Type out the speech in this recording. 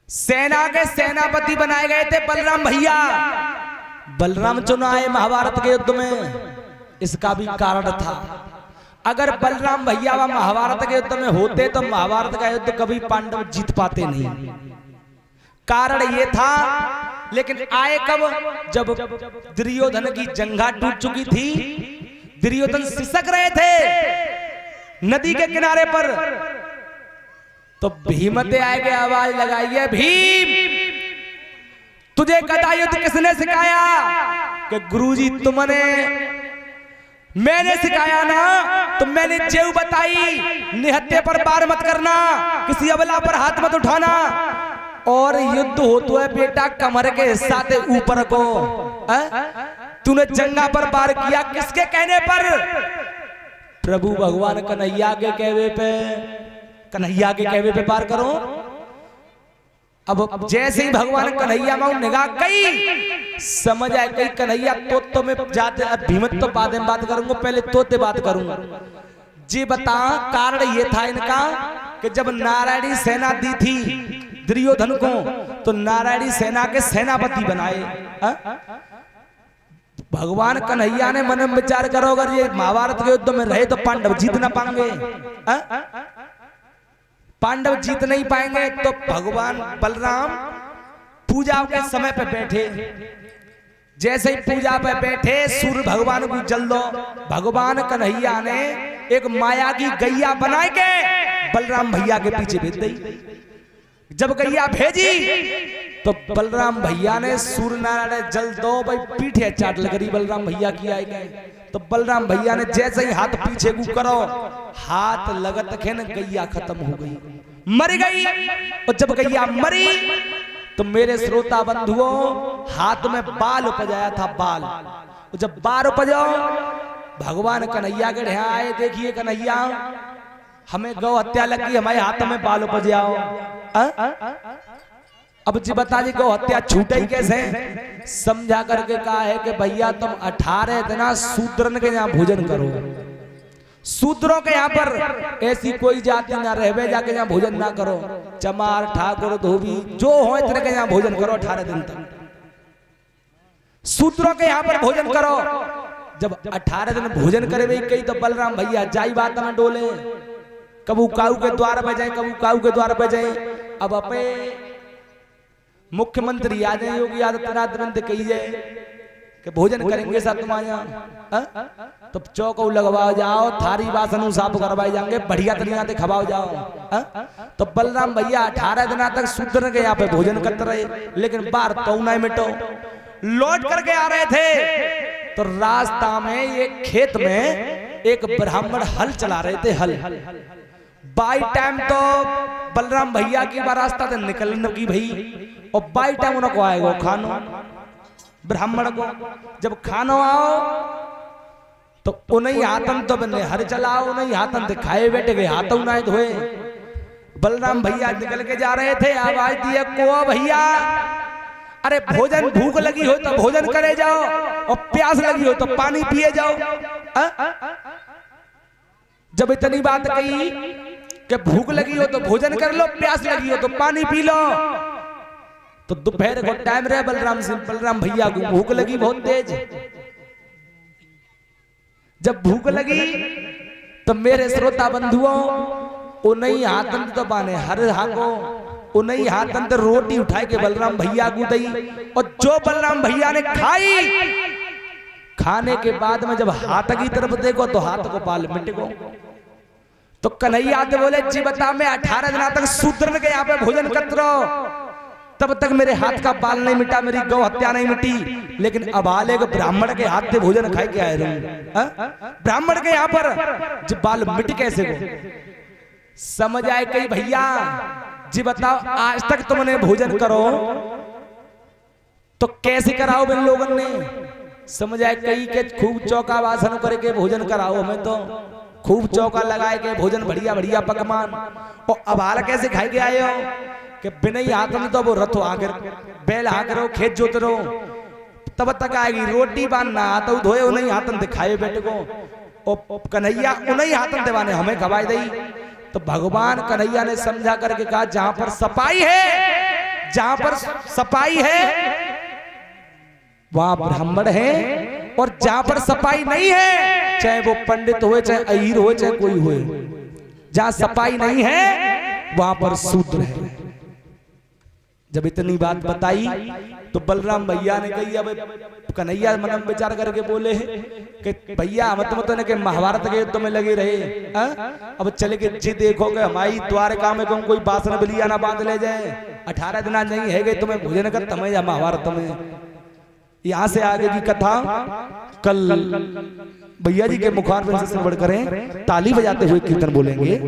सेना के सेनापति बनाए गए थे बलराम भैया। बलराम चुनाए महाभारत के युद्ध में, इसका भी कारण था। अगर बलराम भैया वह महाभारत के युद्ध में होते तो महाभारत का युद्ध कभी पांडव जीत पाते नहीं। कारण ये था, लेकिन आए कब, जब दुर्योधन की जंघा टूट चुकी थी, दुर्योधन सिसक रहे थे नदी के किनारे पर, तो भीमते आगे आवाज लगाई है, भीम तुझे गदा युद्ध किसने सिखाया? कि गुरुजी तुमने, मैंने सिखाया ना, तो मैंने जेव बताई, निहत्थे पर वार मत करना, किसी अबला पर हाथ मत उठाना, और युद्ध हो तो है बेटा कमर के हिस्सा से ऊपर को। तूने जंगा पर वार किया किसके कहने पर? प्रभु भगवान कन्हैया के कहवे पे, कन्हैया के कहवे पे वार करो। अब जैसे ही भगवान कन्हैया में निगाह गई, समझ आए कहीं कन्हैया तो में जाते, भीमत तो बाद में बात करूंगा, पहले तोते बात करूंगा। जी बता, कारण ये था इनका कि जब नारायणी सेना दी थी दुर्योधन को, तो नारायणी सेना के सेनापति बनाए। भगवान कन्हैया ने मन में विचार करो, अगर ये महाभारत के युद्ध में रहे तो पांडव जीत ना पाएंगे, पांडव जीत नहीं पाएंगे। तो भगवान बलराम पूजा के समय पे बैठे, जैसे ही पूजा पे बैठे, सूर्य भगवान को जल दो, भगवान कन्हैया ने एक माया की गैया बना के बलराम भैया के पीछे भेज दी। जब गैया भेजी तो बलराम भैया ने सूर्य नारायण जल दो भाई पीठे चाट लगी बलराम भैया की आई गए। तो बलराम भैया ने जैसे ही हाथ पीछे को करो, हाथ लगत खेन गैया खत्म हो गई, मर गई। और जब गैया मरी तो मेरे श्रोता बंधुओं, हाथ में बाल उपजाया था, बाल। जब बाल उपजाओ, भगवान कन्हैया के यहाँ आए, देखिए कन्हैया हमें गौ हत्या लगी, हमारे हाथ में बाल उपजाओ। अब जी बता दी गौ हत्या छूटे ही कैसे? समझा करके कहा है कि भैया तुम 18 दिन शूद्रन के यहाँ भोजन करो। शूद्रों के यहाँ पर ऐसी कोई जाति ना रहे जाके यहाँ भोजन ना करो, चमार ठाकुर धोबी जो हो इतने के यहाँ भोजन करो 18 दिन तक, शूद्रों के यहाँ पर भोजन करो। जब 18 दिन भोजन करे भाई कई, तो बलराम भैया जाई बात में डोले, कबू काऊ के द्वार पे जाए, कबू काऊ के द्वार पे जाए। अब अपे मुख्यमंत्री आ जाए, योगी आदित्यनाथ ने कही जाए कि भोजन करेंगे साथ तुम्हारे यहाँ, तो चौको लगवा जाओ, थारी बासन साफ करवाए जाएंगे, बढ़िया तरीका से खवाओ जाओ। तो बलराम भैया 18 दिन तक शूद्र के यहाँ पे भोजन करते रहे, लेकिन बार तो नहीं मिटो। लौट करके आ रहे थे तो रास्ता में एक खेत में एक ब्राह्मण हल चला रहे थे, हल। बाई टाइम तो बलराम भैया की रास्ता से निकलने की भाई, और बाई टाइम उनको आएगा खानो, ब्राह्मण को जब खानो आओ तो उन्हीं हाथन तो बने हर चलाओ, उन्हीं हाथन से खाए बैठे गए, हाथों ना धोए। बलराम भैया निकल के जा रहे थे, आवाज दिए को भैया, अरे भोजन भूख लगी हो तो भोजन करे जाओ, और प्यास लगी हो तो पानी पिए जाओ। जब इतनी बात कही कि भूख लगी हो तो भोजन कर लो, प्यास लगी हो तो पानी पी लो, तो दोपहर को टाइम रहे बलराम भैया को भूख लगी बहुत तेज। जब भूख लगी तो मेरे श्रोता बंधुओं, उन्हीं हाथन तो बाने हर हाको, उन्हीं हाथन तो रोटी उठाए के बलराम भैया को दी, और जो बलराम भैया ने खाई, खाने के बाद में जब हाथ की तरफ देखो तो हाथ को बाल मिट गो। तो कन्हैया आते बोले, जी बता मैं 18 दिन तक शूद्र के यहाँ पे भोजन करते रहो, तब तक मेरे हाथ का बाल नहीं मिटा, मेरी गौ हत्या नहीं मिटी, लेकिन अब आले को ब्राह्मण के हाथ से भोजन खाए के आए रहूं, ब्राह्मण के यहाँ पर जब बाल मिट कैसे गो? समझ आए कई भैया? जी बताओ आज तक तुमने भोजन करो तो कैसे कराओ इन लोगों ने? समझ आए कई के खूब चौका वासन करके भोजन कराओ, हमें तो खूब चौका लगाए के भोजन बढ़िया बढ़िया पकवान, और अब हाल कैसे खाए के आए हो कि बिना ही हाथ में तो वो रथो आकर बैल हाकर रहो, खेत जोत रहो, तब तक आएगी रोटी बांधना तो धोए उन्हीं हाथन दिखाए बेटे को, और कन्हैया उन्हीं हाथन देवाने हमें खवाई दी। तो भगवान कन्हैया ने समझा करके कहा जहां पर सफाई है जहां पर सफाई है वहां ब्राह्मण है, और जहां पर सफाई नहीं है, चाहे वो पंडित हो, चाहे अहीर हो, चाहे कोई हो, जहां सफाई नहीं है वहां पर शूद्र है। जब इतनी बात बताई तो बलराम भैया ने कही, अब कन्हैया मन विचार करके बोले कि भैया हम तो ने के महाभारत के युद्ध में लगे रहे, अब चले के जी देखोगे हमारी द्वारका में कोई बासन बलिया ना बांध ले जाए, 18 दिन नहीं है गए तुम्हें भोजन कर तमें या महाभारत में। यहाँ से आगे की कथा कल भैया जी के मुखार से श्रवण करें, ताली बजाते हुए कीर्तन बोलेंगे।